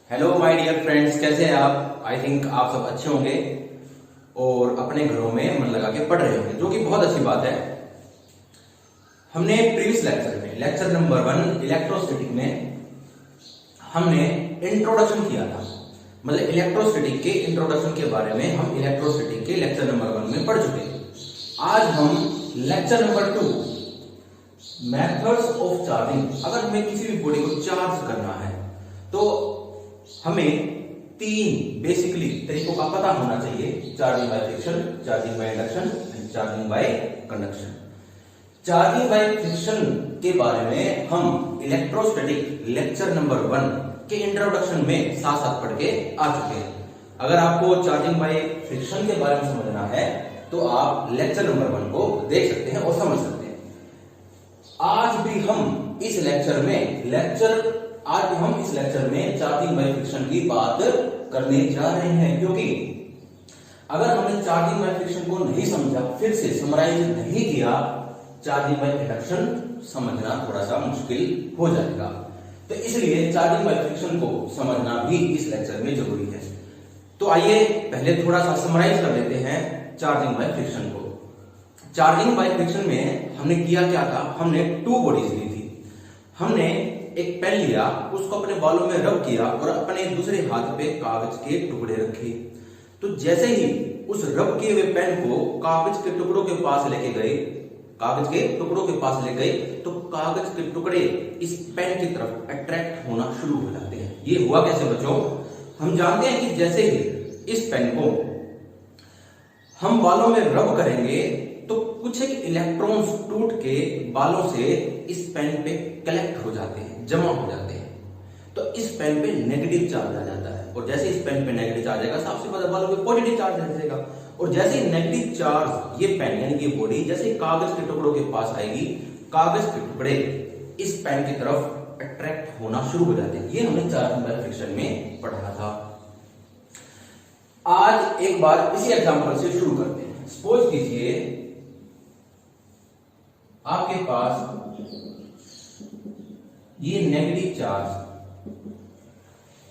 Hello my dear friends, कैसे हैं आप? आई थिंक आप सब अच्छे होंगे और अपने घरों में मन लगा के पढ़ रहे होंगे, जो कि बहुत अच्छी बात है। हमने प्रीवियस लेक्चर में लेक्चर नंबर 1 इलेक्ट्रोस्टैटिक में हमने इंट्रोडक्शन किया था। मतलब इलेक्ट्रोस्टैटिक के इंट्रोडक्शन के बारे में हम इलेक्ट्रोस्टैटिक के लेक्चर नंबर 1 में पढ़ चुके हैं। आज हम lecture number 2 methods of charging. अगर हमें किसी भी बॉडी को चार्ज करना है तो हमें 3 बेसिकली तरीकों का पता होना चाहिए: charging by friction, charging by induction and charging by conduction. Charging by friction के बारे में हम इलेक्ट्रोस्टैटिक लेक्चर नंबर 1 के इंट्रोडक्शन में साथ साथ पढ़ के आ चुके हैं। अगर आपको चार्जिंग बाय फ्रिक्शन के बारे में समझना है तो आप लेक्चर नंबर 1 को देख सकते हैं और समझ सकते हैं। आज भी हम इस लेक्चर में चार्जिंग बाय फ्रिक्शन की बात करने जा रहे हैं, क्योंकि अगर हमने चार्जिंग बाय फ्रिक्शन को नहीं समझा, फिर से समराइज नहीं किया, चार्जिंग बाय इंडक्शन समझना थोड़ा सा मुश्किल हो जाएगा। तो इसलिए चार्जिंग बाय फ्रिक्शन को समझना भी इस लेक्चर में जरूरी है। तो आइए पहले थोड़ा सा समराइज कर लेते हैं चार्जिंग बाय फ्रिक्शन को। चार्जिंग बाय फ्रिक्शन में हमने किया क्या था? हमने 2 बॉडीज ली थी। हमने एक पेन लिया, उसको अपने बालों में रब किया और अपने दूसरे हाथ पे कागज के टुकड़े रखे। तो जैसे ही उस रब किए हुए पेन को कागज के टुकड़ों के पास लेके गए, तो कागज के टुकड़े इस पेन की तरफ अट्रैक्ट होना शुरू हो जाते हैं। ये हुआ कैसे बच्चों? हम जानते हैं कि जैसे ही इस पेन को हम बालों में रब करेंगे तो कुछ एक इलेक्ट्रॉन्स टूट के बालों से इस पेन पे कलेक्ट हो जाते हैं, जमा हो जाते हैं। तो इस पेन पे नेगेटिव चार्ज आ जाता है, और जैसे इस पेन पे नेगेटिव चार्ज आएगा, सबसे पहले बालों पे पॉजिटिव चार्ज आ जाएगा। और जैसे ही नेगेटिव चार्ज ये पेन यानी कि बॉडी जैसे कागज के टुकड़ों के पास आएगी, कागज के टुकड़े इस पेन की तरफ अट्रैक्ट होना शुरू हो जाते हैं। ये हमने चार्जिंग बाय फ्रिक्शन में पढ़ा था। आज एक बार इसी एग्जांपल से शुरू करते हैं। सपोज कीजिए आपके पास ये नेगेटिव चार्ज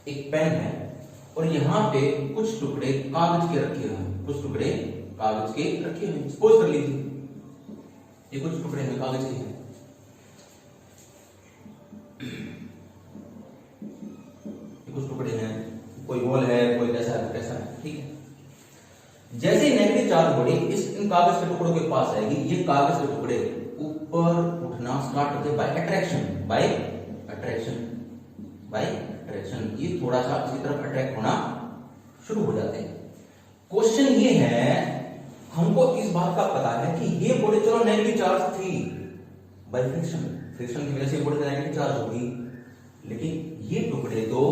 एक पेन है और यहां पे कुछ टुकड़े कागज के रखे हुए हैं, सपोज कर लीजिए ये कुछ टुकड़े में कागज के हैं। ये कुछ टुकड़े हैं, कोई गोल है, कोई कैसा है, ठीक है। जैसे ही नेगेटिव चार्ज बॉडी इन कागज के टुकड़ों के पास आएगी, ये कागज के टुकड़े ऊपर उठना स्टार्ट होते हैं बाय अट्रैक्शन। ये थोड़ा सा इसकी तरफ अट्रैक्ट होना शुरू हो जाते हैं। क्वेश्चन ये है, हमको इस बात का पता है कि ये बॉडी चलो नेगेटिव चार्ज थी बाय फ्रिक्शन की वजह से बॉडी नेगेटिव चार्ज होगी, लेकिन ये टुकड़े तो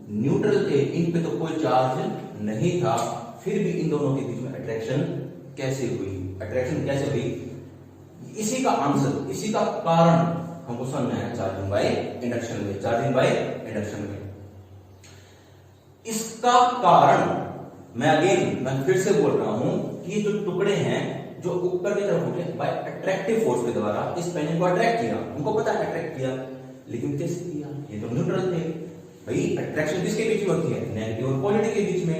न्यूट्रल थे, इन पे तो कोई चार्ज नहीं था। फिर भी इन दोनों के बीच में अट्रैक्शन कैसे हुई? इसी का आंसर, इसी का कारण हमको समझना है चार्जिंग बाय इंडक्शन में। इसका कारण मैं फिर से बोल रहा हूं कि ये जो टुकड़े हैं जो ऊपर की तरफ उठे बाय अट्रैक्टिव फोर्स के द्वारा इस पेन को अट्रैक्ट किया, हमको पता है अट्रैक्ट किया, लेकिन कैसे किया? ये तो न्यूट्रल थे भाई। अट्रैक्शन किसके बीच में होती है? नेगेटिव और पॉजिटिव के बीच में।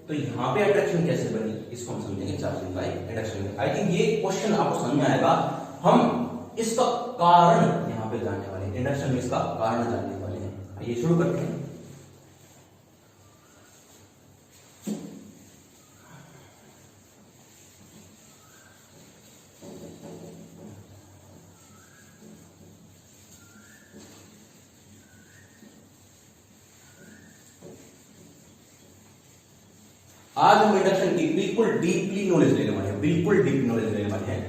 तो यहां पे अट्रैक्शन कैसे बनी, इसको हम समझेंगे चार्जिंग बाय इंडक्शन में। आई थिंक ये क्वेश्चन आपको समझ में आएगा। हम इसका कारण यहां पे जानने वाले हैं, इंडक्शन में इसका कारण जानने वाले हैं। आइए शुरू करते हैं। आज हम इंडक्शन की बिल्कुल डीपली नॉलेज लेने वाले हैं,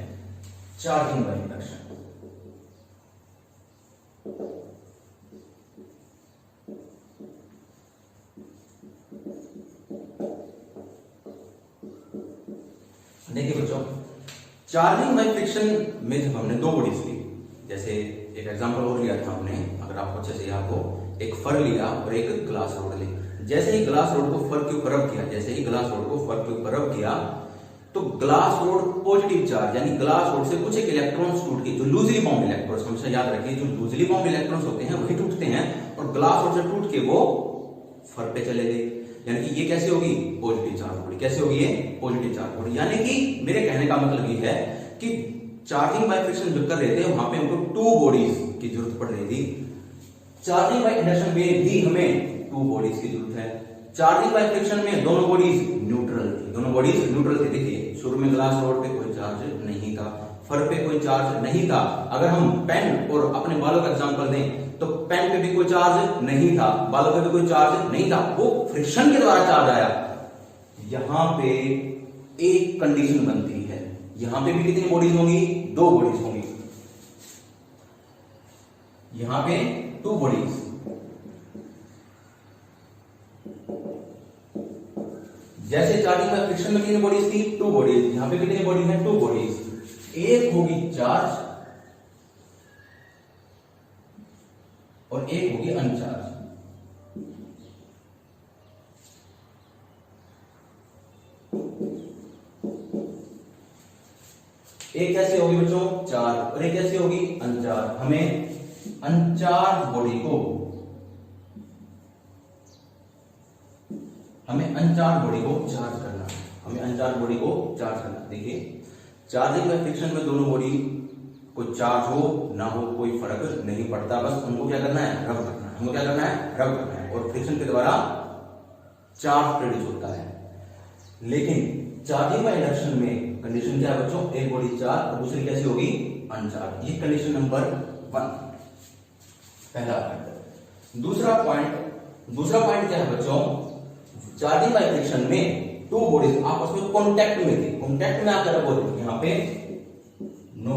चार्जिंग बाय इंडक्शन। देखिए बच्चों, चार्जिंग बाय फ्रिक्शन में जब हमने 2 बॉडीज ली, जैसे एक एग्जांपल और लिया था हमने, अगर आपको अच्छे से याद हो, एक फर लिया और एक ग्लास रोड ली। जैसे ही ग्लास रोड को फर के ऊपर रब किया, तो ग्लास रोड पॉजिटिव चार्ज यानी ग्लास रोड से कुछ एक इलेक्ट्रॉन्स टूट के, जो लूजली बाउंड इलेक्ट्रॉन्स, हमेशा याद रखिए जो लूजली बाउंड इलेक्ट्रॉन्स होते हैं वही टूटते हैं, और ग्लास रोड से टूट के वो फर पे चले गए, यानी कि ये कैसे होगी, पॉजिटिव चार्ज बॉडी। कैसे होगी ये, पॉजिटिव चार्ज बॉडी। यानी कि मेरे कहने का मतलब ये है कि चार्जिंग बाय फ्रिक्शन जब कर रहे थे वहां पे हमको 2 बॉडीज की जरूरत पड़ रही थी। चार्जिंग बाय इंडक्शन में भी हमें 2 बॉडीज की जरूरत है। चार्जिंग बाय फ्रिक्शन में दोनों बॉडीज न्यूट्रल थी, दोनों बॉडीज न्यूट्रल थी। देखिए शुरू में ग्लास रोड पे कोई चार्ज नहीं था, फर पे कोई चार्ज नहीं था। अगर हम पेन और अपने बालों का एग्जांपल दें तो पेन पे भी कोई चार्ज नहीं था, बालों पे भी कोई चार्ज नहीं था, वो फ्रिक्शन के द्वारा चार्ज आया। यहां पे एक कंडीशन बनती है, यहां पे भी कितनी बॉडीज होंगी, 2 बॉडीज होंगी। यहां पे 2 बॉडीज, जैसे चार्जिंग बाय फ्रिक्शन में कितनी बॉडीज थी, 2 बॉडीज। यहां पे कितनी बॉडीज हैं, 2 बॉडीज। एक होगी चार्ज और एक होगी अनचार्ज। एक कैसे होगी बच्चों, चार्ज, और एक कैसे होगी, अनचार्ज। हमें अनचार्ज बॉडी को चार्ज करना है, हमें अनचार्ज बॉडी को चार्ज करना। देखिए चार्जिंग बाय फ्रिक्शन में दोनों बॉडी को चार्ज हो ना हो कोई फर्क नहीं पड़ता, बस उनको क्या करना है, रब करना है। हमको क्या करना है, रब करना है, और फ्रिक्शन के द्वारा चार्ज प्रोड्यूस होता है। लेकिन चार्जिंग बाय इंडक्शन में कंडीशन क्या है बच्चों, एक बॉडी चार्ज और दूसरी कैसी होगी, अनचार्ज। ये कंडीशन नंबर 1, पहला पॉइंट। दूसरा पॉइंट क्या है बच्चों, चार्जिंग बाय फ्रिक्शन में 2 बॉडीज आपस में कांटेक्ट में थी। कांटेक्ट में आकर बोलते हैं यहां पे no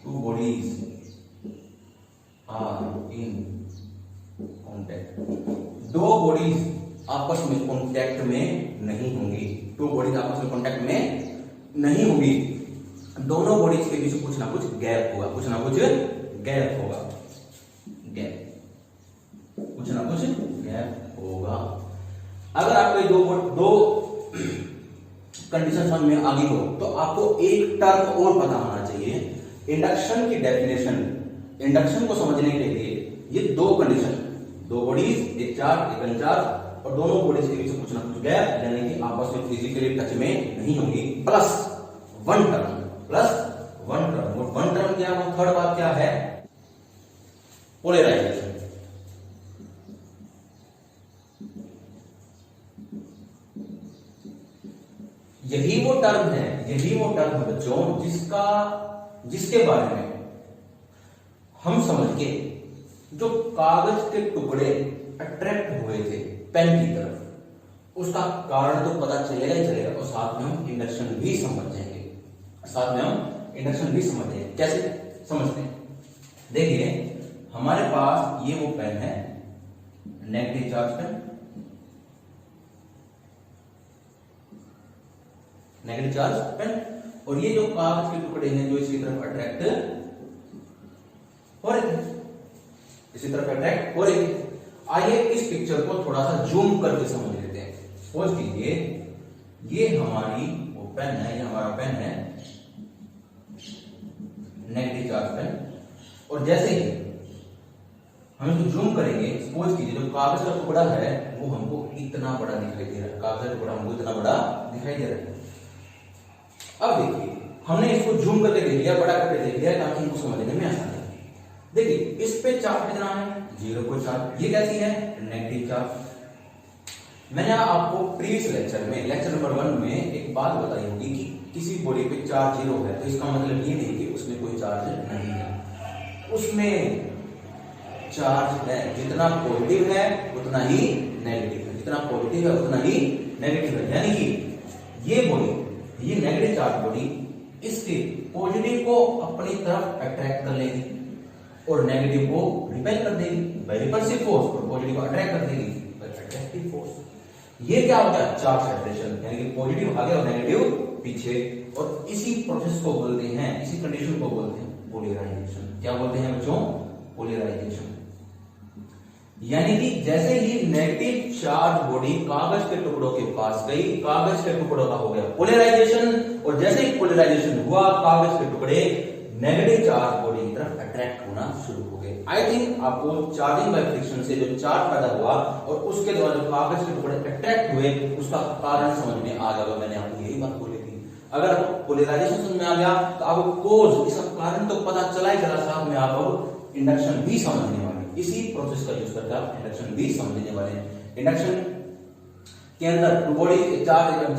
2 bodies are in contact. 2 bodies आपस में कांटेक्ट में नहीं होंगी, 2 बॉडीज आपस में कांटेक्ट में नहीं होंगी। दोनों बॉडीज के बीच कुछ ना कुछ गैप होगा, कुछ ना कुछ गैप होगा, कुछ ना कुछ गैप होगा। अगर आपको दो कंडीशन समझ में आ गई हो तो आपको एक टर्म और पता होना चाहिए। इंडक्शन की डेफिनेशन, इंडक्शन को समझने के लिए ये 2 कंडीशन, 2 बॉडीज, एक चार्ज एक अनचार्ज, और दोनों बॉडीज के बीच कुछ ना कुछ गैप, यानी कि आपस में फिजिकली टच में नहीं होंगी, प्लस 1 टर्म, और 1 टर्म क्या है, थर्ड बात क्या है, पोलराइजेशन। यही वो टर्म है बच्चों जिसके बारे में हम समझ के जो कागज के टुकड़े अट्रैक्ट हुए थे पेन की तरफ, उसका कारण तो पता चलेगा ही चलेगा, और साथ में हम इंडक्शन भी समझेंगे, कैसे समझते हैं। देखिए हमारे पास ये वो पेन है, negative charge pen, negative charge pen, और ये जो कागज के टुकड़े हैं जो इसकी तरफ अट्रैक्ट हो रहे थे, इसी तरफ अट्रैक्ट हो रहे थे। आइए इस पिक्चर को थोड़ा सा जूम करके समझ लेते हैं। सपोज कीजिए ये हमारी वो पेन है, ये हमारा पेन है, नेगेटिव चार्ज पेन, और जैसे ही हम इसको जूम करेंगे, सपोज कीजिए जो कागज का टुकड़ा है वो हमको इतना बड़ा दिखाई दे रहा है, कागज का टुकड़ा हमको इतना बड़ा दिखाई दे रहा है। अब देखिए हमने इसको जूम करके देख लिया, बड़ा करके देख लिया ताकि हमको समझने में आसानी है। देखिए इस पे चार्ज कितना है, 0 को चार्ज। ये कैसी है, नेगेटिव चार्ज। मैंने आपको प्रीवियस लेक्चर में, लेक्चर नंबर 1 में एक बात बताई होगी कि किसी बॉडी पे चार्ज 0 है तो इसका मतलब ये नहीं कि उसमें कोई चार्ज नहीं है, उसमें चार्ज है। जितना पॉजिटिव है उतना ही नेगेटिव है, जितना पॉजिटिव है उतना ही नेगेटिव है। यानी कि ये बॉडी, ये नेगेटिव चार्ज बॉडी इसके पॉजिटिव को अपनी तरफ अट्रैक्ट कर लेगी और नेगेटिव को रिपेल कर देगी बाय रिपल्सिव फोर्स, और पॉजिटिव को अट्रैक्ट कर देगी बाय अट्रैक्टिव फोर्स। ये क्या होता है, चार्ज सेपरेशन, यानी कि पॉजिटिव आगे और नेगेटिव पीछे, और इसी प्रोसेस को बोलते हैं, इसी कंडीशन को बोलते हैं पोलराइजेशन। क्या बोलते हैं बच्चों, पोलराइजेशन। यानी कि जैसे ही नेगेटिव चार्ज बॉडी कागज के टुकड़ों के पास गई, कागज के टुकड़ों का हो गया पोलराइजेशन, और जैसे ही पोलराइजेशन हुआ कागज के टुकड़े नेगेटिव चार्ज बॉडी की तरफ अट्रैक्ट होना शुरू हो गए। आई थिंक आपको चार्जिंग बाय फ्रिक्शन से जो चार्ज पैदा हुआ और उसके द्वारा जो कागज के टुकड़े अट्रैक्ट हुए उसका कारण समझ में आ जाएगा। मैंने आपको यही बात बोली थी। अगर आपको पोलराइजेशन समझ में आ गया तो आपको कोज, इसका कारण तो पता चला ही चला, साथ में आप अब इंडक्शन भी समझने वाले। इसी प्रोसेस का यूज करके आप इंडक्शन भी समझने वाले हैं। इंडक्शन के अंदर टू बॉडी चार्ज,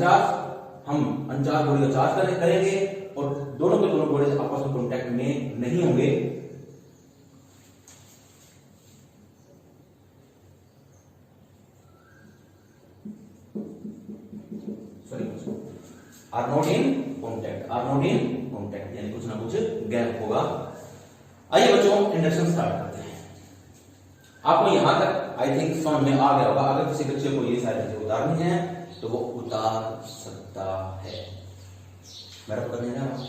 हम अनचार्ज बॉडी का चार्ज करेंगे और दोनों के दोनों बॉडीज आपस में कॉन्टैक्ट में नहीं होंगे। Are not in contact, are not in contact, यानी कुछ ना कुछ गैप होगा। आइए बच्चों इंडक्शन स्टार्ट करते हैं। आपको यहां तक आई थिंक समझ में आ गया होगा। अगर किसी बच्चे को ये सारी चीजें उतारनी है तो वो उतार सकता है। मैं रब करने जा रहा हूं।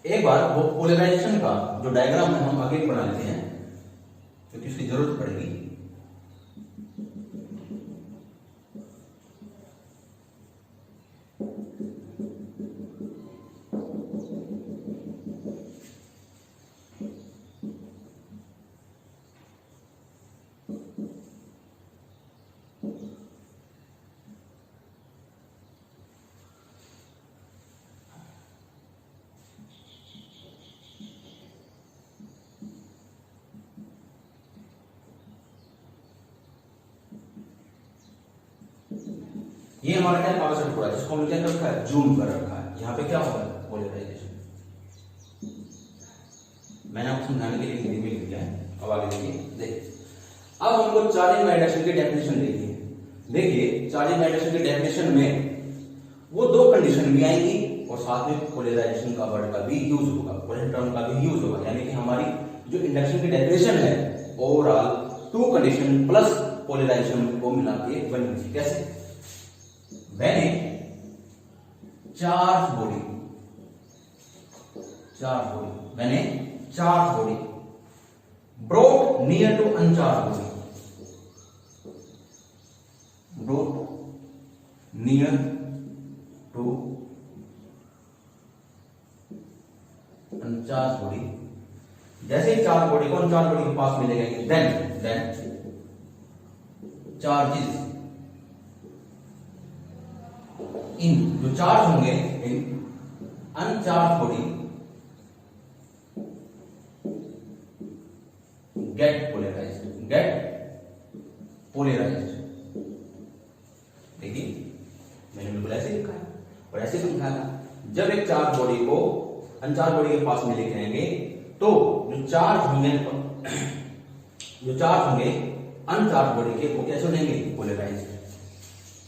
एक बार वो पोलराइजेशन का जो डायग्राम है हम आगे बना लेते हैं क्योंकि उसकी जरूरत पड़ेगी। ये हमारा क्या कागज का टुकड़ा जिसको हमने क्या कर रखा है, जूम कर रखा है। यहाँ पे क्या होगा, पोलराइजेशन। मैंने आपको समझाने के लिए हिंदी में लिख दिया है। अब आगे देखिए। अब हमको चार्जिंग बाय इंडक्शन की डेफिनेशन देखिए। देखिए चार्जिंग बाय इंडक्शन की डेफिनेशन में वो दो कंडीशन भी आएंगी और साथ में पोलराइजेशन का वर्ड का भी यूज होगा, पोलर टर्म का भी यूज होगा। यानी कि हमारी जो इंडक्शन की डेफिनेशन है overall two condition plus polarization को मिला के बनेगी। कैसे? When a charged body, when a charged body brought near to uncharged body, brought near to uncharged body, जैसे ही चार्ज बॉडी को अनचार्ज बॉडी के पास मिलेगा, then charges इन जो चार्ज होंगे इन अनचार्ज बॉडी गेट पोलराइज्ड, देखिए मैंने बिल्कुल ऐसे लिखा है और ऐसे समझाया। जब एक चार्ज बॉडी को अनचार्ज बॉडी के पास में लेके आएंगे तो जो चार्ज होंगे अनचार्ज बॉडी के वो कैसे होंगे, polarized.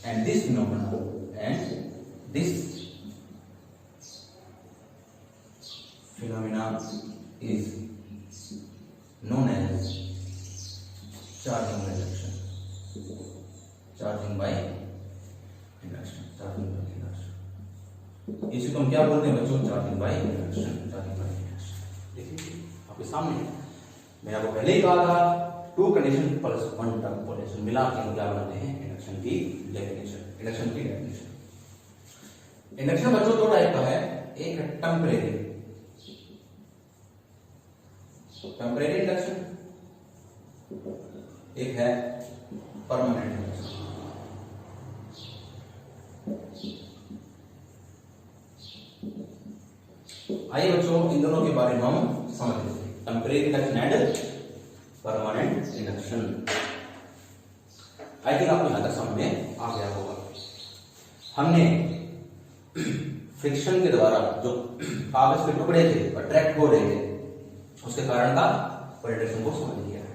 And this phenomena is known as charging by induction, charging by induction। इसी को हम क्या बोलते हैं बच्चों, चार्जिंग बाय इंडक्शन। देखिए आपके सामने मैंने आपको पहले ही कहा था two condition plus one term polarization मिला के हम क्या बनाते हैं, इंडक्शन की डेफिनेशन। इंडक्शन बच्चों दो टाइप का है, एक है टेम्परेरी इंडक्शन, एक है परमानेंट इंडक्शन। आइए बच्चों इन दोनों के बारे में हम समझ लेते हैं, temporary induction and permanent induction. I think आपको यहां तक समझ में आ गया होगा। हमने फ्रिक्शन के द्वारा जो कागज के टुकड़े थे अट्रैक्ट हो रहे थे उसके कारण का पोलराइजेशन को समझ लिया है।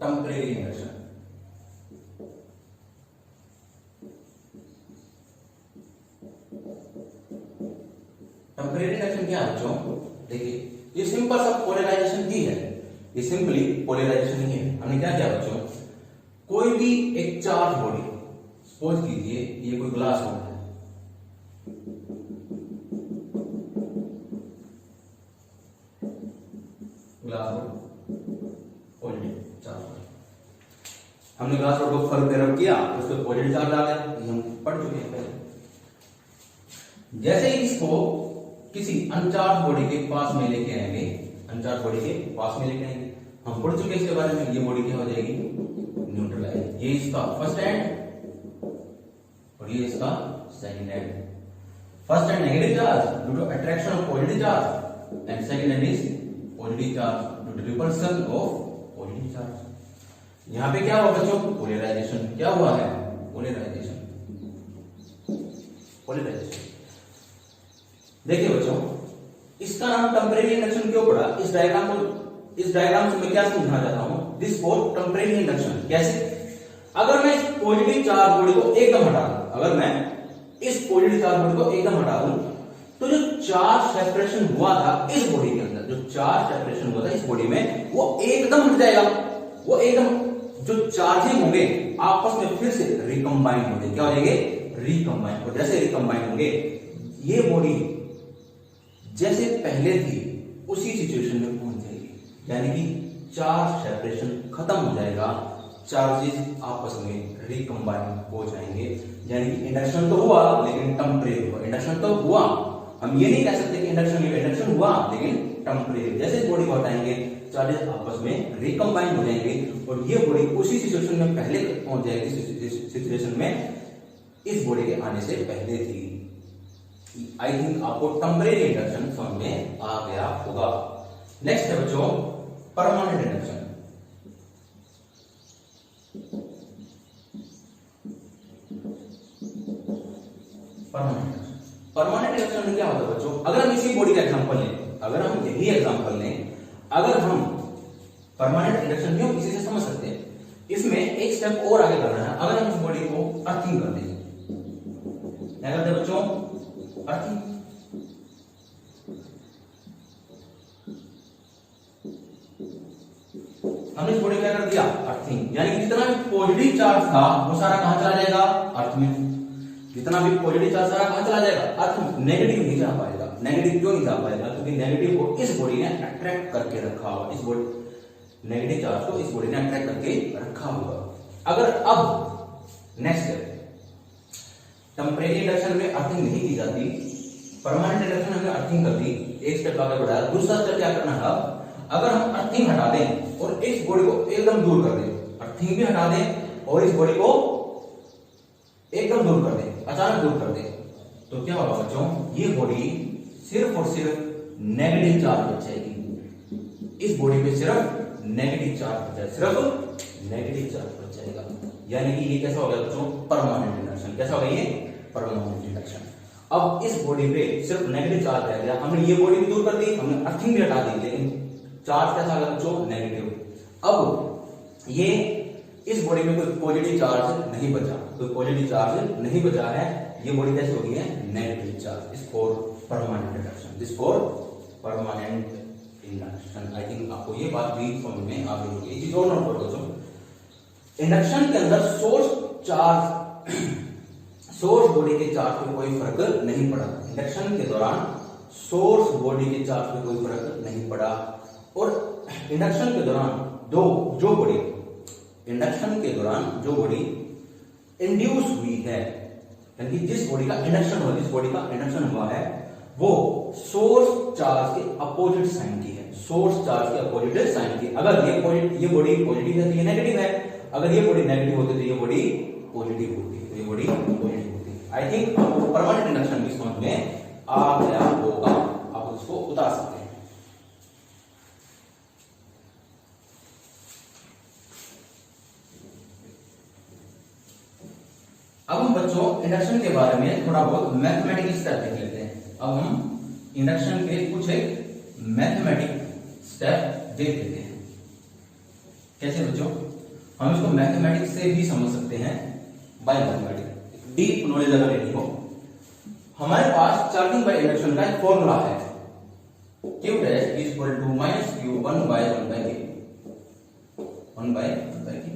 टेम्परेरी इंडक्शन, पोलराइजेशन ही है, ये सिंपली पोलराइजेशन ही है। हमने क्या किया बच्चों, कोई भी एक चार्ज बॉडी, सपोज कीजिए ये कोई ग्लास बोर्ड है, ग्लास बोर्ड पॉजिटिव चार्ज, हमने ग्लास बोर्ड को फर्क पे रब किया, उस पर पॉजिटिव चार्ज आ गया, ये हम पढ़ चुके हैं पहले। जैसे ही इसको किसी अनचार्ज बॉडी के पास में लेके आएंगे, अनचार्ज बॉडी के पास में लेके आएंगे, हम पढ़ चुके हैं इसके बारे में, ये बॉडी क्या हो जाएगी, न्यूट्रलाइज। ये इसका फर्स्ट एंड और ये इसका second end. First end negative charge due to attraction of positive charge and second end is positive charge due to repulsion of positive charge. यहां पे क्या हुआ बच्चों, पोलराइजेशन। क्या हुआ है, पोलराइजेशन, पोलराइजेशन। देखिए बच्चों, इसका नाम टेम्परेरी इंडक्शन क्यों पड़ा, इस डायग्राम से मैं क्या समझाना चाहता हूं, दिस फॉर टेम्परेरी इंडक्शन। कैसे, अगर मैं इस पॉजिटिव चार्ज बॉडी को एकदम हटा दूं, अगर मैं इस पॉजिटिव चार्ज बॉडी को एकदम हटा दूं, तो जो चार्ज सेपरेशन हुआ था इस बॉडी के अंदर, जो चार्ज सेपरेशन हुआ था इस बॉडी में, वो एकदम हट जाएगा। वो एकदम जो चार्जिंग होंगे आपस में फिर से रिकंबाइन होंगे। क्या हो जाएंगे, रिकंबाइन। और जैसे रिकंबाइन होंगे, ये बॉडी जैसे पहले थी उसी सिचुएशन में पहुंच जाएगी, यानी कि चार्ज सेपरेशन खत्म हो जाएगा, चार्जेस आपस में रिकंबाइन हो जाएंगे। यानी कि इंडक्शन तो हुआ लेकिन टेम्परेरी हुआ। इंडक्शन तो हुआ, हम ये नहीं कह सकते कि इंडक्शन हुआ लेकिन टेम्परेरी। जैसे इस बॉडी को हटाएंगे, चार्जेस आपस में रिकंबाइन हो जाएंगे और ये बॉडी उसी सिचुएशन में पहले पहुंच जाएगी, सिचुएशन में इस बॉडी के आने से पहले थी। आई थिंक आपको टेम्परेरी इंडक्शन समझ में आ गया होगा। नेक्स्ट है बच्चों परमानेंट इंडक्शन। परमानेंट इंडक्शन में क्या होता है बच्चों, अगर हम इसी बॉडी का एग्जांपल लें, अगर हम यही एग्जांपल लें, अगर हम परमानेंट इंडक्शन क्यों इसी से समझ सकते हैं, इसमें एक स्टेप और आगे करना है। अगर हम इस बॉडी को अर्थिंग कर दें, क्या करते हैं बच्चों, अर्थिंग। हमने इस बॉडी क्या कर दिया, अर्थिंग। यानी कि जितना भी पॉजिटिव चार्ज था वो सारा कहां चला जाएगा, अर्थ में। जितना भी पॉजिटिव चार्ज सारा कहां चला जाएगा, अर्थ में। नेगेटिव नहीं जा पाएगा। नेगेटिव क्यों नहीं जा पाएगा, क्योंकि नेगेटिव को इस बॉडी ने अट्रैक्ट करके रखा हुआ, इस बॉडी नेगेटिव चार्ज को इस बॉडी ने अट्रैक्ट करके रखा हुआ। अगर अब नेक्स्ट टेम्परेरी इंडक्शन में अर्थिंग नहीं की जाती, परमानेंट इंडक्शन हमने अर्थिंग कर दी, एक स्टेप आगे बढ़ाया। दूसरा स्टेप क्या करना है, अगर हम अर्थिंग हटा दें और इस बॉडी को एकदम दूर कर दें, अर्थिंग भी हटा दें और इस बॉडी को एकदम दूर कर दें, अचानक दूर कर दें, तो क्या होगा बच्चों, ये बॉडी सिर्फ और सिर्फ नेगेटिव चार्ज बच जाएगी। इस बॉडी पे सिर्फ नेगेटिव चार्ज बच जाएगा, सिर्फ नेगेटिव चार्ज बच जाएगा। यानी कि ये कैसा हो गया बच्चों, परमानेंट इंडक्शन। कैसा हो गया ये, परमानेंट इंडक्शन। अब इस बॉडी पे सिर्फ नेगेटिव चार्ज रह गया, हमने ये बॉडी भी दूर कर दी, हमने अर्थिंग भी हटा दी, लेकिन चार्ज कैसा आ गया बच्चों, नेगेटिव। अब ये इस बॉडी में कोई पॉजिटिव चार्ज नहीं बचा, कोई पॉजिटिव चार्ज नहीं बचा है, ये बॉडी कैसे हो गई है, negative charge. This for permanent induction, this for permanent induction. I think आपको ये बात भी समझ में आ गई होगी। चीज और नोट करो बच्चों, इंडक्शन के अंदर सोर्स बॉडी के चार्ज पे कोई फर्क नहीं पड़ा। इंडक्शन के दौरान सोर्स बॉडी के चार्ज पे कोई फर्क नहीं पड़ा। और इंडक्शन के दौरान इंडक्शन के दौरान जो बॉडी इंड्यूस हुई है, यानी कि जिस बॉडी का इंडक्शन हुआ है, वो सोर्स चार्ज के अपोजिट साइन की है, सोर्स चार्ज के अपोजिट साइन की। अगर ये बॉडी पॉजिटिव है तो ये नेगेटिव है, अगर ये बॉडी नेगेटिव होती तो ये बॉडी पॉजिटिव होती, तो ये बॉडी पॉजिटिव होती। आई थिंक आपको परमानेंट इंडक्शन भी समझ में आ गया होगा, आप उसको उतार सकते हैं। अब हम बच्चों इंडक्शन के बारे में थोड़ा बहुत मैथमेटिकल स्टेप देख लेते हैं। अब हम इंडक्शन के कुछ एक मैथमेटिक स्टेप देख लेते हैं। कैसे बच्चों, हम इसको मैथमेटिक्स से भी समझ सकते हैं, बाय मैथमेटिक्स, डीप नॉलेज अगर लेनी हो। हमारे पास चार्जिंग बाय इंडक्शन का एक फॉर्मूला है, q dash is equal to minus q 1 by k 1 by के।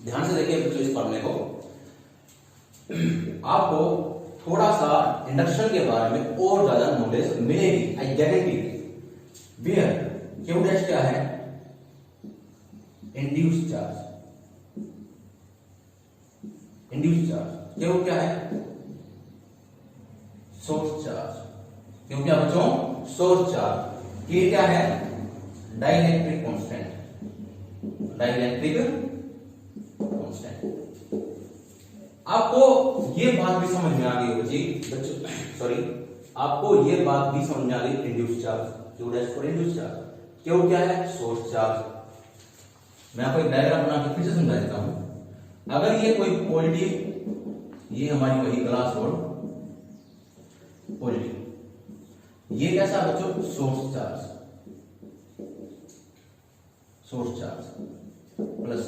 ध्यान से देखिए बच्चों इस फॉर्मूले को। आपको थोड़ा सा इंडक्शन के बारे में और ज्यादा नॉलेज मिलेगी, I guarantee. Where q dash क्या है? Induce charge. Induce charge q क्या है? Source charge. क्यों क्या बच्चों? Source charge. के क्या है? Dielectric constant. Dielectric constant. आपको ये बात भी समझ में आ गई होगी बच्चों, सॉरी, आपको ये बात भी समझ में आ गई। Induce charge, Q dash for induce charge. Q क्या है? Source charge. मैं आपको एक डायग्राम बना के फिर से समझा देता हूं। अगर ये कोई पॉजिटिव, ये हमारी वही ग्लास और पॉजिटिव, ये कैसा बच्चों? Source charge. Source charge plus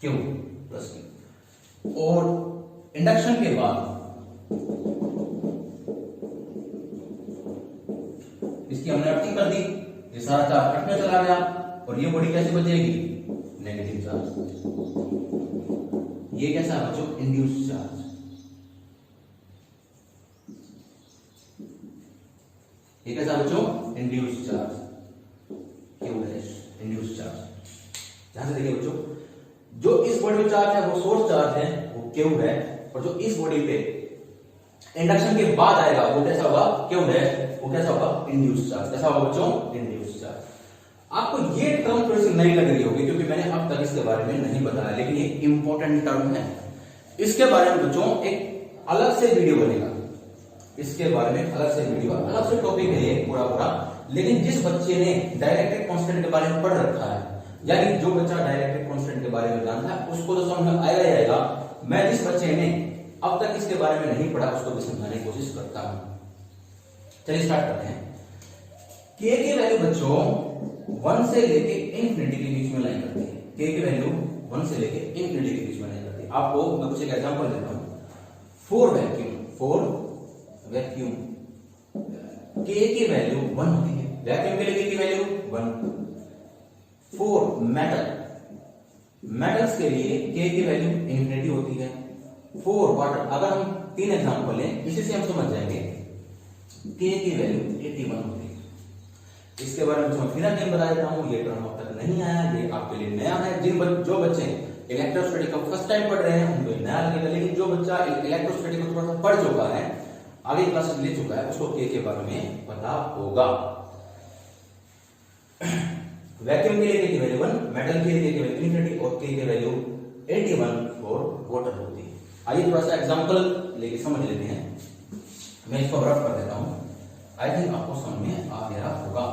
Q plus Q. और इंडक्शन के बाद इसकी हमने अर्थिंग कर दी, ये सारा चार्ज हट में चला गया और ये बॉडी कैसे बचेगी? Negative charge. ये कैसा है बच्चों? Induce charge. ये कैसा बच्चों? Induce charge. Q dash induce charge. ध्यान से देखिए बच्चों, जो इस बॉडी पे चार्ज है वो सोर्स चार्ज है, वो क्यू है, और जो इस बॉडी पे इंडक्शन के बाद आएगा वो कैसा होगा? क्यू डैश, वो कैसा होगा? Induce charge. कैसा होगा बच्चों? Induce charge. आपको ये टर्म थोड़ी सी नई लग रही होगी क्योंकि मैंने अब तक इसके बारे में नहीं बताया, लेकिन ये इंपॉर्टेंट टर्म है। इसके बारे में बच्चों एक अलग से वीडियो बनेगा, इसके बारे में अलग से वीडियो, अलग से टॉपिक है ये पूरा। लेकिन जिस बच्चे ने डाइलेक्ट्रिक कांस्टेंट के बारे में पढ़ रखा है, यानी जो बच्चा डाइलेक्ट्रिक कांस्टेंट के बारे में जानता है, उसको तो समझ में आएगा ही आएगा। मैं जिस बच्चे ने अब तक इसके बारे में नहीं पढ़ा उसको भी समझाने की कोशिश करता हूं। चलिए स्टार्ट करते हैं। के की वैल्यू बच्चों 1 से लेके इंफिनिटी के बीच में लाइन करती है। के की वैल्यू 1 से लेके इंफिनिटी के बीच में लाइन करती है। आपको मैं कुछ एक एग्जांपल देता हूं। फॉर वैक्यूम के की वैल्यू 1 होती है। वैक्यूम के लिए के की वैल्यू 1। फॉर मेटल्स के लिए के की वैल्यू इंफिनिटी होती है। फॉर वाटर, अगर हम 3 एग्जांपल लें, इसी से हम समझ जाएंगे। के की वैल्यू 81 होती है। इसके बारे में मैं फिर अगेन बता देता हूं, ये टर्म अब तक नहीं आया, ये आपके लिए नया है। जो बच्चे इलेक्ट्रोस्टैटिक का फर्स्ट टाइम पढ़ रहे हैं उनको नया लगेगा, लेकिन जो बच्चा इलेक्ट्रोस्टैटिक को थोड़ा सा पढ़ चुका है, आगे क्लास ले चुका है, उसको के बारे में पता होगा। वैक्यूम के लिए के की वैल्यू 1, मेटल के लिए के की वैल्यू इंफिनिटी और के की वैल्यू 81 फॉर वाटर होती है। आइए थोड़ा सा एग्जांपल लेके समझ लेते हैं। मैं इसको रफ कर देता हूं, आई थिंक आपको समझ में आ गया होगा।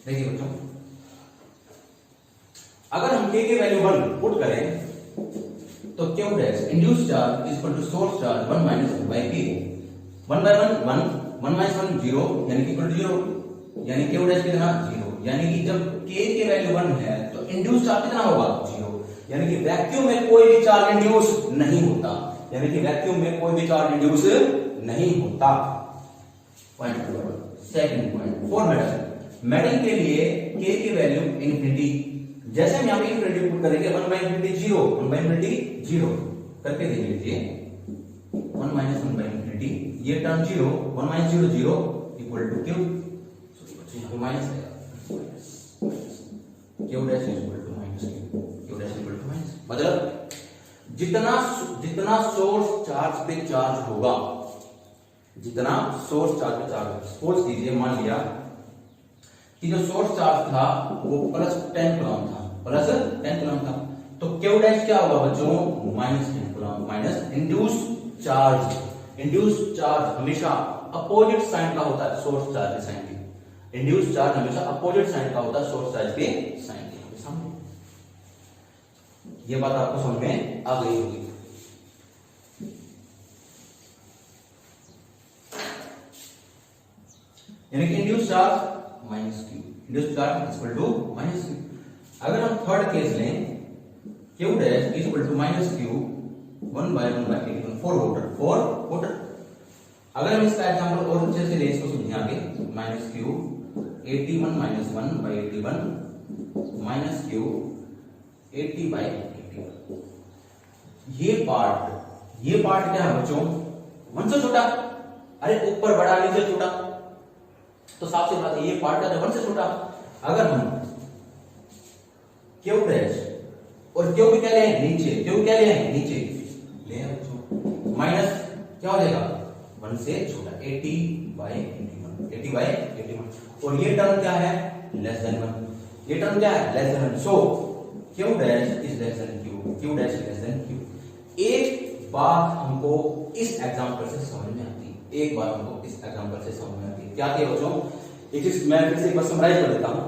देखिए बच्चों, अगर हम के की वैल्यू 1 पुट करें तो q dash induce charge is equal to source charge 1 minus 1 by k. 1 bye 1 1, 1 minus 1 0, यानी कि इक्वल टू 0, यानी क्यू डैश कितना? 0। यानी कि जब के की वैल्यू 1 है तो इंड्यूस चार्ज कितना होगा? 0। यानी कि वैक्यूम में कोई भी चार्ज इंड्यूस नहीं होता, यानी कि वैक्यूम में कोई भी चार्ज इंड्यूस नहीं होता। Point number second point, for metal के लिए के की वैल्यू इंफिनिटी। जैसे हम यहां पे इंफिनिटी पुट करेंगे 1 बाय इंफिनिटी 0, 1 बाय इंफिनिटी 0 करके देख लीजिए। 1 माइनस 1 बाय इंफिनिटी, ये term 0, 1 minus 0 0 equal to q, sorry बच्चों यहां पे माइनस आएगा, q dash equal to minus q dash equal to minus. मतलब जितना सोर्स चार्ज पे चार्ज होगा, जितना सोर्स चार्ज पे चार्ज, सपोज कीजिए मान लिया कि जो सोर्स चार्ज था वो प्लस 10 कूलम था, प्लस 10 कूलम था, तो क्यू डैश क्या होगा बच्चों? Minus 10 coulomb. Minus induce charge. Induce charge हमेशा अपोजिट साइन का होता है सोर्स चार्ज के साइन के। इंड्यूस चार्ज हमेशा अपोजिट साइन का होता है सोर्स चार्ज के साइन के। ये बात आपको समझ में आ गई होगी। यानी कि induce charge minus q, induce charge equal to minus q. अगर हम थर्ड केस लें, Q dash is equal to minus Q 1 by 1 by 81 for water। अगर हम इसका एग्जांपल और अच्छे से ले इसको समझें आगे, minus Q 81 minus 1 by 81 minus Q 80 by 81। ये पार्ट क्या है बच्चों? 1 से छोटा। अरे ऊपर बड़ा नीचे छोटा, तो साफ सी बात है ये पार्ट क्या है? 1 से छोटा। अगर हम Q डैश और Q भी क्या ले नीचे, Q क्या ले नीचे ले बच्चों, माइनस क्या हो जाएगा? 1 से छोटा 80 by 81 और ये टर्म क्या है? Less than 1। ये टर्म क्या है? Less than 1। So Q dash is less than Q dash is less than Q। एक बात हमको इस एग्जांपल से समझ में आती है, क्या क्या बच्चों? एक चीज मैं फिर से एक बार समराइज कर देता हूं।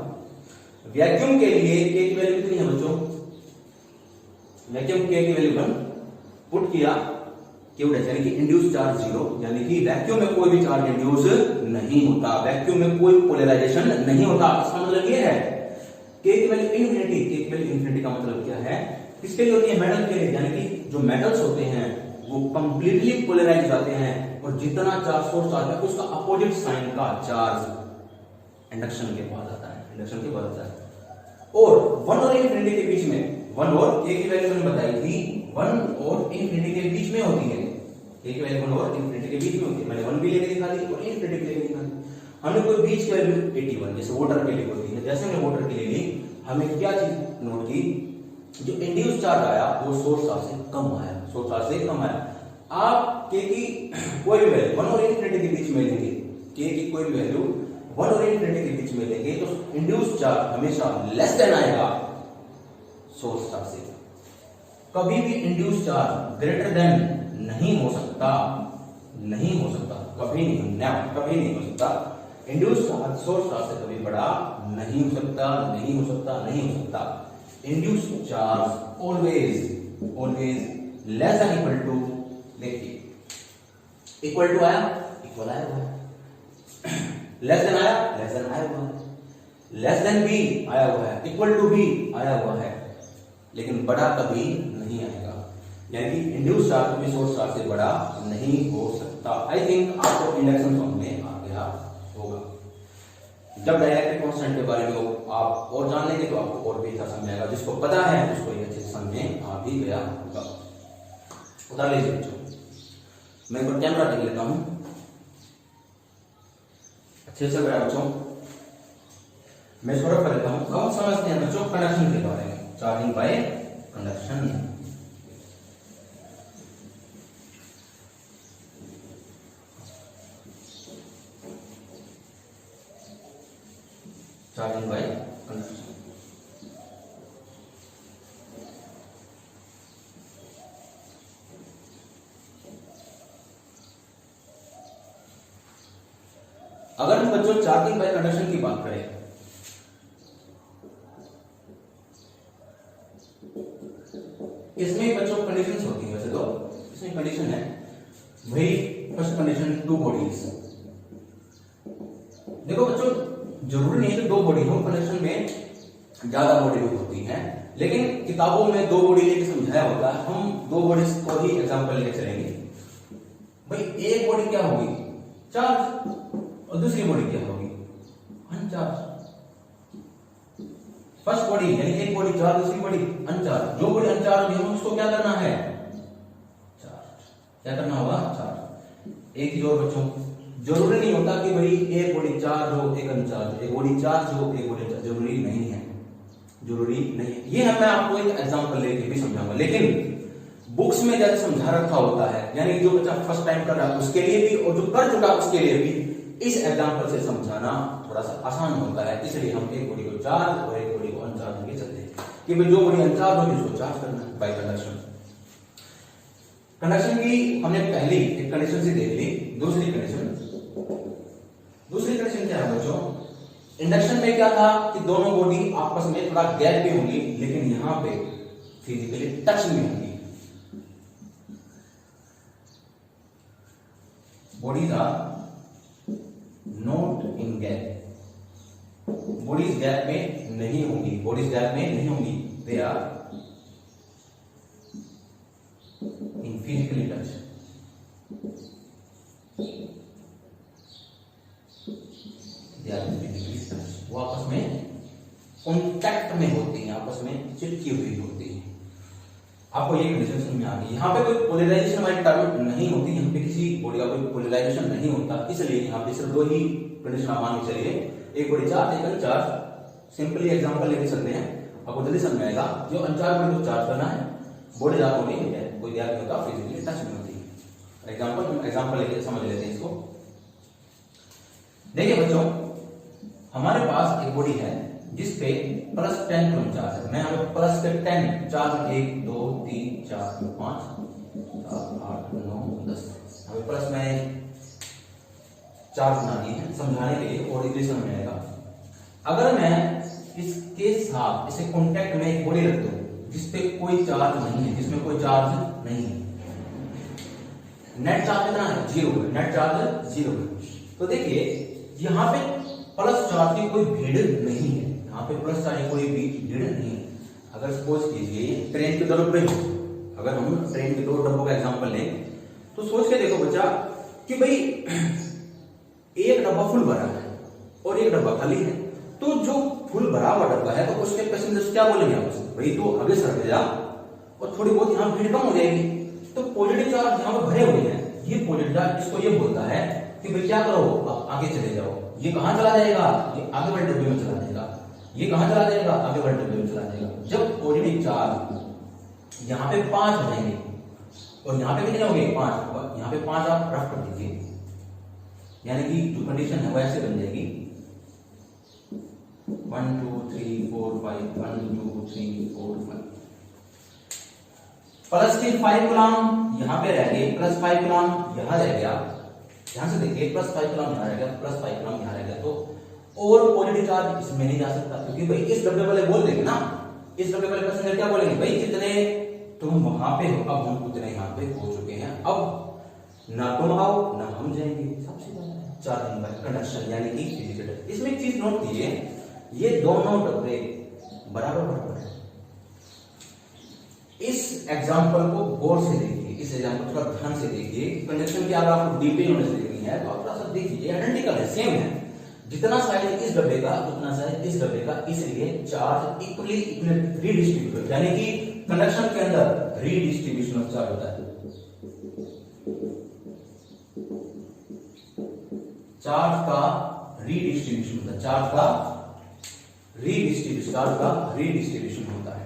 वैक्यूम के लिए K की वैल्यू कितनी है बच्चों? वैक्यूम K की वैल्यू 1 पुट किया, Q डैश यानी कि इंड्यूस चार्ज 0, यानी कि वैक्यूम में कोई भी चार्ज इंड्यूस नहीं होता, वैक्यूम में कोई पोलराइजेशन नहीं होता। इसका मतलब ये है K की वैल्यू इन्फिनिटी का मतलब क्या है? किसके लिए होती है? मेटल के लिए, यानी कि जो मेटल्स होते हैं वो कंप्लीटली पोलराइज जाते हैं और जितना चार्ज सोर्स चार्ज है उसका अपोजिट साइन का चार्ज इंडक्शन के बाद आता है। और 1 और इन्फिनिटी के बीच में, 1 और K की वैल्यू मैंने बताई थी 1 और इन्फिनिटी के बीच में होती है। K की वैल्यू 1 और इन्फिनिटी के बीच में होती है। मैंने 1 भी लेके दिखा दी और इन्फिनिटी भी लेके दिखा दी। हमने कोई बीच की वैल्यू 81 जैसे वाटर के लिए होती है, जैसे हमने वाटर के लिए ली, हमें क्या चीज नोट की? जो इंड्यूस चार्ज आया वो सोर्स चार्ज से कम आया। आप K की कोई भी वैल्यू 1 और इन्फिनिटी के बीच में लेंगे, K की कोई भी वैल्यू 1 और इन्फिनिटी के बीच में लेंगे तो इंड्यूस चार्ज हमेशा लेस देन आएगा सोर्स चार्ज से। कभी भी इंड्यूस चार्ज ग्रेटर देन नहीं हो सकता, कभी नहीं हो सकता। इंड्यूस चार्ज सोर्स चार्ज से कभी बड़ा नहीं हो सकता। Induce charge always less than equal to, देखिए इक्वल टू आया, लेस देन आया हुआ है, लेस देन बी आया हुआ है, इक्वल टू बी आया हुआ है, लेकिन बड़ा कभी नहीं आएगा। यानी कि इंड्यूस चार्ज कभी सोर्स चार्ज से बड़ा नहीं हो सकता। आई थिंक आपको इंडक्शन समझ में आ गया होगा। जब डायइलेक्ट्रिक कांस्टेंट के बारे में आप और जान लेंगे तो आपको और भी अच्छा समझ आएगा। जिसको पता है उसको ये अच्छे से समझ में आ भी गया होगा। उतार लीजिए बच्चों, मैं एक बार कैमरा देख लेता हूं अच्छे से बच्चों। मैं इसको रख लेता हूं। कौन समझते हैं बच्चों कंडक्शन के बारे में? Charging by conduction. Charging by conduction. अगर हम बच्चों चार्जिंग बाय कंडक्शन की बात करें, इसमें बच्चों कंडीशंस होती है। वैसे तो इसमें कंडीशन है भाई, फर्स्ट कंडीशन 2 बॉडीज। देखो बच्चों जरूरी नहीं है कि 2 बॉडी हो, कंडक्शन में ज्यादा बॉडी होती है, लेकिन किताबों में 2 बॉडी लेके समझाया होता है। हम 2 बॉडीज को ही एग्जांपल लेके चलेंगे। भाई एक बॉडी क्या होगी? चार्ज, और दूसरी बॉडी क्या होगी? अनचार्ज। फर्स्ट बॉडी यानी एक बॉडी चार्ज, दूसरी बॉडी अनचार्ज। जो बॉडी अनचार्ज होगी हमें उसको क्या करना है? चार्ज। क्या करना होगा? चार्ज। एक चीज और बच्चों, जरूरी नहीं होता कि भाई एक बॉडी चार्ज हो एक अनचार्ज, एक बॉडी चार्ज हो एक बॉडी अनचार्ज, जरूरी नहीं है। ये मैं आपको एक एग्जांपल लेके भी समझाऊंगा, लेकिन बुक्स में जैसे समझा रखा होता है, यानी जो बच्चा फर्स्ट टाइम कर रहा है उसके लिए भी और जो कर चुका उसके लिए भी इस एग्जांपल से समझाना थोड़ा सा आसान होता है। इसलिए हम एक बॉडी को चार्ज और एक बॉडी को अनचार्ज लेके चलते हैं कि भाई जो बॉडी अनचार्ज होगी उसको चार्ज करना है बाय कंडक्शन। कंडक्शन की हमने पहली एक कंडीशन से देख ली। दूसरी कंडीशन क्या है बच्चों? इंडक्शन में क्या था कि दोनों बॉडी आपस में थोड़ा गैप पे होंगी, लेकिन यहां पे फिजिकली टच में होंगी। Bodies are not in gap, bodies gap में नहीं होंगी, दे आर फिजिकली टच, वो आपस में कॉन्टैक्ट में होती है, आपस में चिपकी हुई होती है। आपको ये कंडीशन समझ में आ गई। यहाँ पे कोई पोलराइजेशन हमारी टर्म नहीं होती, यहाँ पे किसी बॉडी का कोई पोलराइजेशन नहीं होता, इसलिए यहाँ पे सिर्फ दो ही कंडीशन आप मान के चलिए, एक बॉडी चार्ज, एक अनचार्ज। सिंपली एग्जांपल लेके चलते हैं, आपको जल्दी समझ में आएगा। जो अनचार्ज बॉडी को चार्ज करना है, बॉडी जात होनी है, कोई दिया नहीं होता, फिजिकली टच नहीं होती। एग्जांपल लेके समझ लेते हैं इसको। देखिए बच्चों, हमारे पास एक बॉडी है जिसपे +10 कूलम चार्ज है। मैं यहाँ प्लस के 10 चार्ज 1 2 3 4 5 7 8 9 10 हमें प्लस में चार्ज बना दी है समझाने के लिए और इजीली समझ में आएगा। अगर मैं इसके साथ इसे कांटेक्ट में एक बॉडी रख दूं जिसपे कोई चार्ज नहीं है, जिसमें कोई चार्ज नहीं है, नेट चार्ज कितना है? 0 है, नेट चार्ज 0 है। तो देखिए यहाँ पे प्लस चार्ज की कोई भीड़ नहीं है, यहाँ पे प्लस चार्ज की कोई भी भीड़ नहीं है। अगर सपोज कीजिए ट्रेन के 2 डब्बे, अगर हम ट्रेन के 2 डब्बों का एग्जांपल लें तो सोच के देखो बच्चा कि भाई एक डब्बा फुल भरा है और एक डब्बा खाली है। तो जो फुल भरा हुआ डब्बा है तो उसके पैसेंजर्स क्या बोलेंगे आपस में? भाई तो आगे सर जा और थोड़ी बहुत यहाँ भीड़ कम हो जाएगी। तो पॉजिटिव चार्ज यहाँ पे भरे हुए हैं, ये पॉजिटिव चार्ज इसको ये बोलता है कि भाई क्या करो, आप आगे चले जाओ। ये कहां चला जाएगा? ये आगे वाले डब्बे में चला जाएगा। ये कहां चला जाएगा? आगे वाले डब्बे में चला जाएगा। जब पॉजिटिव चार्ज यहाँ पे 5 हो जाएंगे और यहाँ पे कितने होंगे? 5। यहाँ पे 5 आप रफ कर दीजिए, यानी कि जो कंडीशन है वो ऐसे बन जाएगी 1 2 3 4 5 1 2 3 4 5 प्लस के 5 कूलम यहाँ पे रह गए, प्लस 5 कूलम यहाँ रह गया। ध्यान से देखिए, प्लस 5 कूलम यहाँ रह गया, प्लस 5 कूलम यहाँ रह गया। तो और पॉजिटिव चार्ज इसमें नहीं जा सकता, क्योंकि भाई इस डब्बे वाले बोल देंगे ना, इस डब्बे वाले पैसेंजर क्या बोलेंगे? भाई जितने तुम वहां पे हो अब हम उतने यहाँ पे हो चुके हैं, अब ना तुम आओ ना हम जाएंगे। सबसे पहले चार्जिंग बाय कंडक्शन यानी कि फिजिकल। इसमें एक चीज नोट कीजिए, ये दोनों डब्बे बराबर बराबर है। इस एग्जाम्पल को गौर से देखिए, इस एग्जाम्पल थोड़ा ध्यान से देखिए। कंडक्शन की अगर आपको डीपली नॉलेज देखनी है तो आप थोड़ा सा देखिए, आइडेंटिकल है, सेम है। जितना साइज इस डब्बे का उतना साइज इस डब्बे का, इसलिए चार्ज इक्वली रीडिस्ट्रीब्यूट, यानी कि कंडक्शन के अंदर रीडिस्ट्रीब्यूशन ऑफ चार्ज होता है। चार्ज का रीडिस्ट्रीब्यूशन होता है, चार्ज का रीडिस्ट्रीब्यूशन होता है।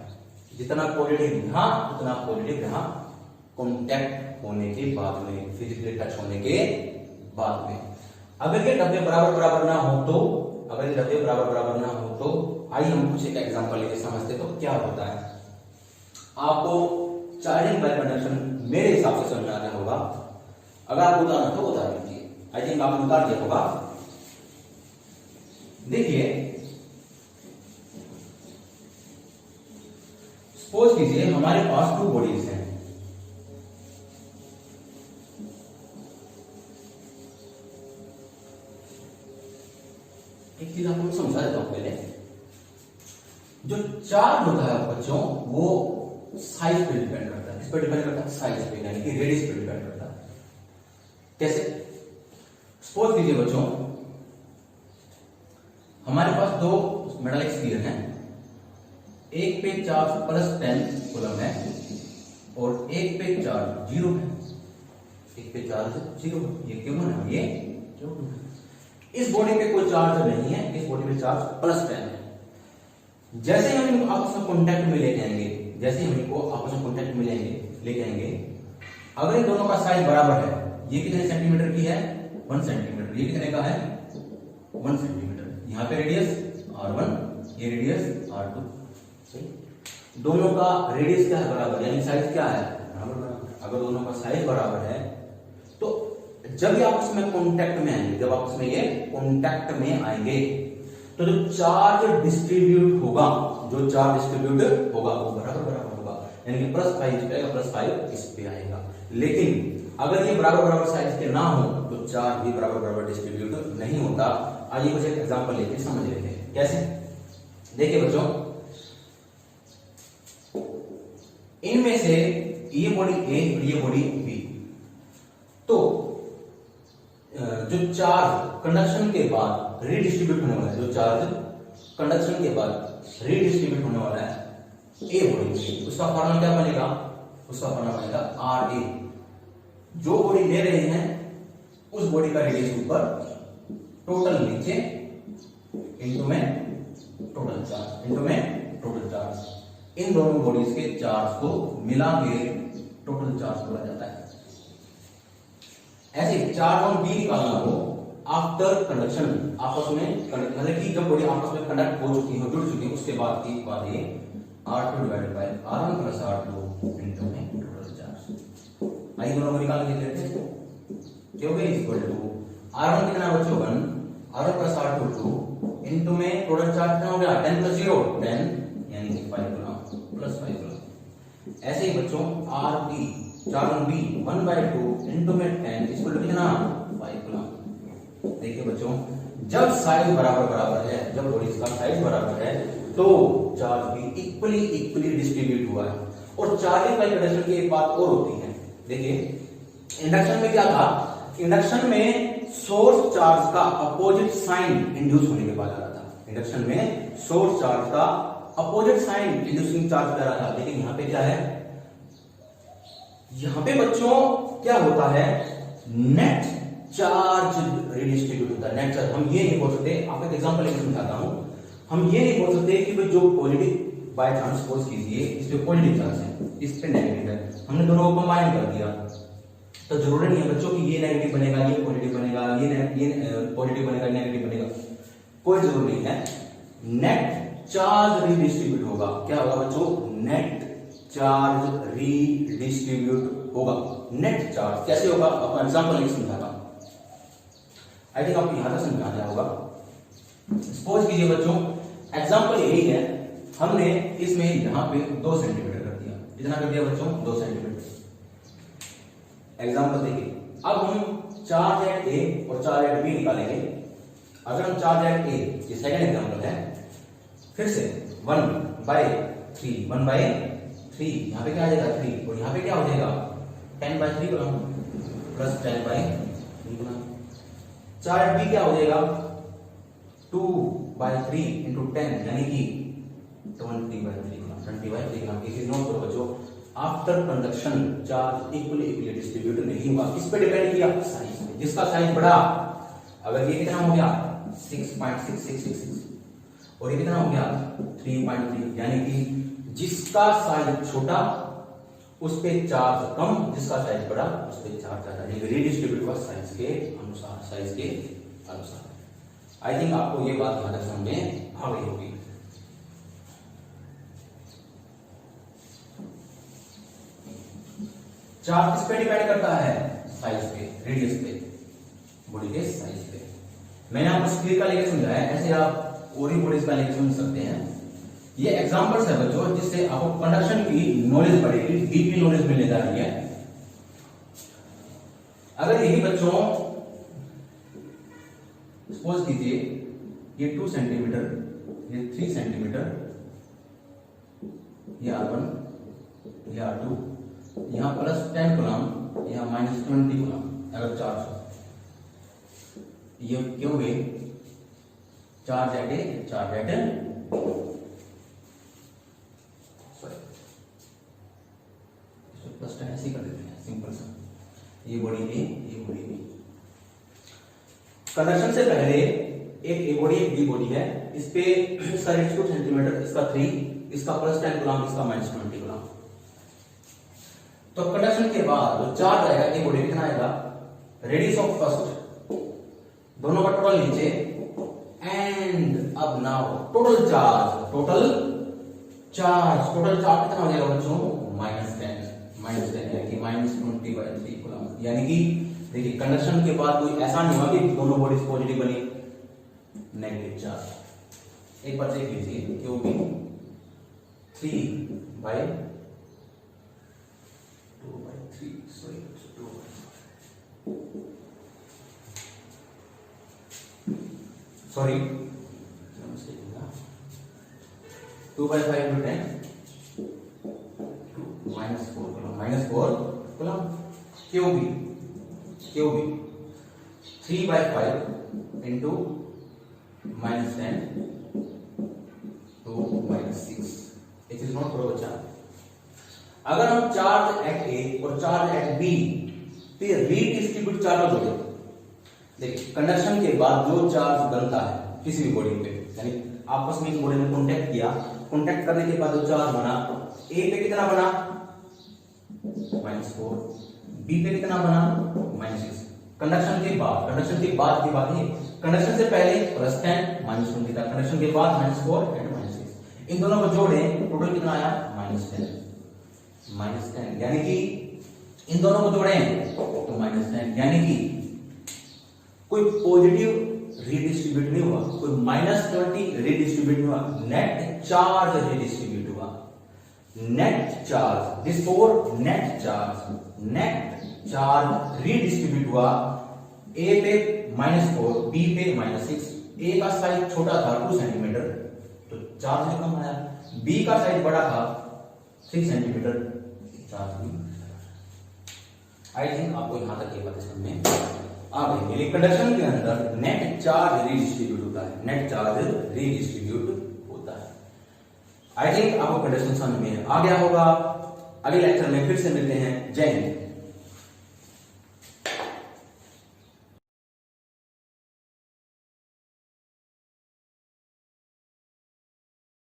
जितना पॉजिटिव यहां उतना पॉजिटिव यहां कांटेक्ट होने के बाद में, फिजिकली टच होने के बाद में। अगर ये डब्बे बराबर बराबर ना हो तो, अगर ये डब्बे बराबर बराबर ना हो तो आइए हम कुछ एक एग्जांपल लेके समझते तो क्या होता है। आपको चार्जिंग बाय कंडक्शन मेरे हिसाब से समझ में आ गया होगा। अगर आप उतारना तो उतार दीजिए, आई थिंक आपने उतार दिया होगा। देखिए सपोज कीजिए हमारे पास 2 बॉडीज हैं, एक चीज आपको समझा देता हूं पहले। जो चार्ज होता है बच्चों वो साइज पे डिपेंड करता है, किस पे डिपेंड करता है? साइज पे, यानी कि रेडियस पे डिपेंड करता है। कैसे? सपोज कीजिए बच्चों हमारे पास 2 मेटालिक स्फीयर हैं, एक पे चार्ज +10 कूलम है और एक पे चार्ज 0 है। एक पे चार्ज 0 है, ये क्यों है? ये क्यों है? इस बॉडी पे कोई चार्ज नहीं है, इस बॉडी पे चार्ज +10 है। जैसे ही हम इनको आपस में कांटेक्ट में लेके आएंगे, जैसे ही हम इनको आपस में कांटेक्ट में लेके आएंगे, अगर इन दोनों का साइज बराबर है, ये कितने सेंटीमीटर की है? 1 सेंटीमीटर। ये कितने का है? 1 सेंटीमीटर। यहाँ पे रेडियस R1, ये रेडियस R2। दोनों का रेडियस क्या है? बराबर, यानी साइज क्या है? बराबर। अगर दोनों का साइज बराबर है तो जब ये आपस में कांटेक्ट में आएंगे, जब आपस में ये कांटेक्ट में आएंगे तो जो चार्ज डिस्ट्रीब्यूट होगा, जो चार्ज डिस्ट्रीब्यूट होगा वो बराबर बराबर होगा, यानी कि +5 इस पे आएगा, +5 इस पे आएगा। लेकिन अगर ये बराबर बराबर साइज के ना हो तो चार्ज भी बराबर बराबर डिस्ट्रीब्यूट नहीं होता। आइए कुछ एक एग्जांपल लेके समझ लेते हैं कैसे। देखिए बच्चों, इनमें से ये बॉडी ए और ये बॉडी बी। तो जो चार्ज कंडक्शन के बाद रीडिस्ट्रीब्यूट होने वाला है, जो चार्ज कंडक्शन के बाद रीडिस्ट्रीब्यूट होने वाला है ए बॉडी, उसका फॉर्मूला क्या बनेगा? उसका फॉर्मूला बनेगा आर ए। जो बॉडी ले रहे हैं उस बॉडी का रेडियस ऊपर, टोटल नीचे, इनटू में टोटल चार्ज, इनटू में टोटल चार्ज। इन दोनों बॉडीज के चार्ज को मिला के टोटल चार्ज बोला जाता है। ऐसे चार्ज ऑन बी निकालना हो आफ्टर कंडक्शन, आपस में मतलब कि जब बॉडी आपस में कंडक्ट हो चुकी हो, जुड़ चुकी है, उसके बाद एक बार ये R2 divided by R1 plus R2 into में टोटल चार्ज। आइए दोनों को निकाल के लेते हैं। क्या होगा? इक्वल टू R1 कितना बच्चों 1, R1 प्लस R2 2 इनटू में टोटल चार्ज कितना हो गया 10 प्लस 0 10 यानी कि 5 कूलम प्लस 5 कूलम। ऐसे ही बच्चों RB charge on B 1/2 into में 10 इक्वल टू कितना 5 कूलम। देखिए बच्चों, जब साइज बराबर है, जब बॉडीज का साइज बराबर है तो चार्ज भी इक्वली डिस्ट्रीब्यूट हुआ है। और चार्जिंग बाय कंडक्शन की एक बात और होती है। देखिए इंडक्शन में क्या था? इंडक्शन में सोर्स चार्ज का अपोजिट साइन इंड्यूस होने के बाद आ रहा था। इंडक्शन में सोर्स चार्ज का अपोजिट साइन इंड्यूसिंग चार्ज कर रहा था। लेकिन यहां पे क्या है? यहां पे बच्चों क्या होता है? नेट चार्ज रिडिस्ट्रीब्यूट होता है। नेट चार्ज हम ये नहीं बोल सकते, आपको एक एग्जांपल लेकर समझाता हूं। हम ये नहीं बोल सकते कि भाई जो पॉजिटिव बाय चांस सपोज कीजिए इस पे पॉजिटिव चार्ज है, इस पे नेगेटिव है, हमने दोनों को कंबाइन कर दिया, तो जरूरी नहीं है बच्चों कि ये नेगेटिव बनेगा ये पॉजिटिव बनेगा, ये पॉजिटिव बनेगा नेगेटिव बनेगा, कोई जरूरी नहीं है। नेट चार्ज रिडिस्ट्रीब्यूट होगा। क्या होगा बच्चों? नेट चार्ज रिडिस्ट्रीब्यूट होगा। नेट चार्ज कैसे होगा? आपको एग्जांपल लेके समझाता हूं। आई थिंक आपको यहां तक समझ आ जाएगा। सपोज कीजिए बच्चों, एग्जांपल यही है, हमने इसमें यहां पे 2 सेंटीमीटर कर दिया। कितना कर दिया बच्चों? 2 सेंटीमीटर। एग्जांपल देखिए, अब हम चार्ज एट ए और चार्ज एट बी निकालेंगे। अगर हम चार्ज एट ए, ये सेकंड एग्जांपल है, फिर से 1/3 1/3 यहां पे क्या आ जाएगा 3 और यहां पे क्या हो जाएगा 10/3 coulomb plus 10/3 coulomb. Charge b क्या हो जाएगा 2/3 इंटू 10 यानी कि 20/3 कूलम 20/3 कूलम। इसी नोट करो बच्चों, after conduction charge equally distribute नहीं होगा। किस पे डिपेंड किया? साइज पे। जिसका साइज बड़ा, अगर ये कितना हो गया 6.6666 और ये कितना हो गया 3.3, यानी कि जिसका साइज छोटा उस पे चार्ज कम, जिसका साइज बड़ा उस पे चार्ज ज्यादा। रीडिस्ट्रीब्यूट हुआ साइज के अनुसार, साइज के अनुसार। आई थिंक आपको ये बात ध्यान समझ में आ गई होगी। चार्ज किस पे डिपेंड करता है? साइज पे, रेडियस पे, बॉडी के साइज पे। मैंने आपको स्क्रीन का लेकर समझाया, ऐसे आप और ही बॉडीज का लेकर समझ सकते हैं। ये एग्जांपल्स है बच्चों जिससे आपको कंडक्शन की नॉलेज बढ़ेगी, डीपली नॉलेज मिलने जा रही है। अगर यही बच्चों सपोज कीजिए ये 2 सेंटीमीटर, ये 3 सेंटीमीटर, ये R1, ये R2, यहां प्लस 10 कूलम, यहां माइनस 20 कूलम अगर चार्ज हो, ये क्यों गए? Charge at A, charge at plus 10 ऐसे कर देते हैं सिंपल सा। ये बॉडी ए, ये बॉडी बी। कंडक्शन से पहले एक ए बॉडी एक बी बॉडी है, इस पे इसका रेडियस 2 सेंटीमीटर, इसका 3, इसका प्लस 10 कूलम, इसका माइनस 20 कूलम। तो कंडक्शन के बाद जो चार्ज आएगा ए बॉडी कितना आएगा? रेडियस ऑफ फर्स्ट, दोनों का टोटल नीचे, एंड अब now total charge, total charge कितना हो जाएगा बच्चों? -10 यानी कि -20/3 कूलम। यानी कि देखिए कंडक्शन के बाद कोई ऐसा नहीं हुआ कि दोनों बॉडीज पॉजिटिव बनी, नेगेटिव चार्ज। एक बार चेक कीजिए, क्योंकि 3/2/3 sorry 2/5 into 10 -4 coulomb -4 coulomb. Q b 3/5 into -10 to -6। It is not करो बच्चा। अगर हम चार्ज एट ए और चार्ज एट बी पे रीडिस्ट्रीब्यूट चार्ज जोड़े, देखिए कंडक्शन के बाद जो चार्ज बनता है किसी भी बॉडी पे, यानी आपस में बॉडी ने कांटेक्ट किया, कांटेक्ट करने के बाद जो चार्ज बना, ए पे कितना बना -4, बी पे कितना बना -6। कंडक्शन के बाद की बात है। कंडक्शन से पहले +10 -1 की था, कंडक्शन के बाद -4 एंड -6। इन दोनों को जोड़े टोटल कितना आया -10, यानी कि इन दोनों को जोड़े तो -10, यानी कि कोई पॉजिटिव रीडिस्ट्रीब्यूट नहीं हुआ, कोई -20 रीडिस्ट्रीब्यूट नहीं हुआ, नेट चार्ज रीडिस्ट्रीब्यूट हुआ। Net charge before net charge redistribute हुआ। ए पे -4, बी पे -6। ए का साइज छोटा था 2 सेंटीमीटर तो चार्ज कम आया, बी का साइज बड़ा था 6 सेंटीमीटर, चार्ज भी। आई थिंक आपको यहां तक ये बात समझ में आ गई। कंडक्शन के अंदर नेट चार्ज रीडिस्ट्रीब्यूट होता है, आई थिंक आपको कंडक्शन समझ में आ गया होगा। अगले लेक्चर में फिर से मिलते हैं। जय हिंद।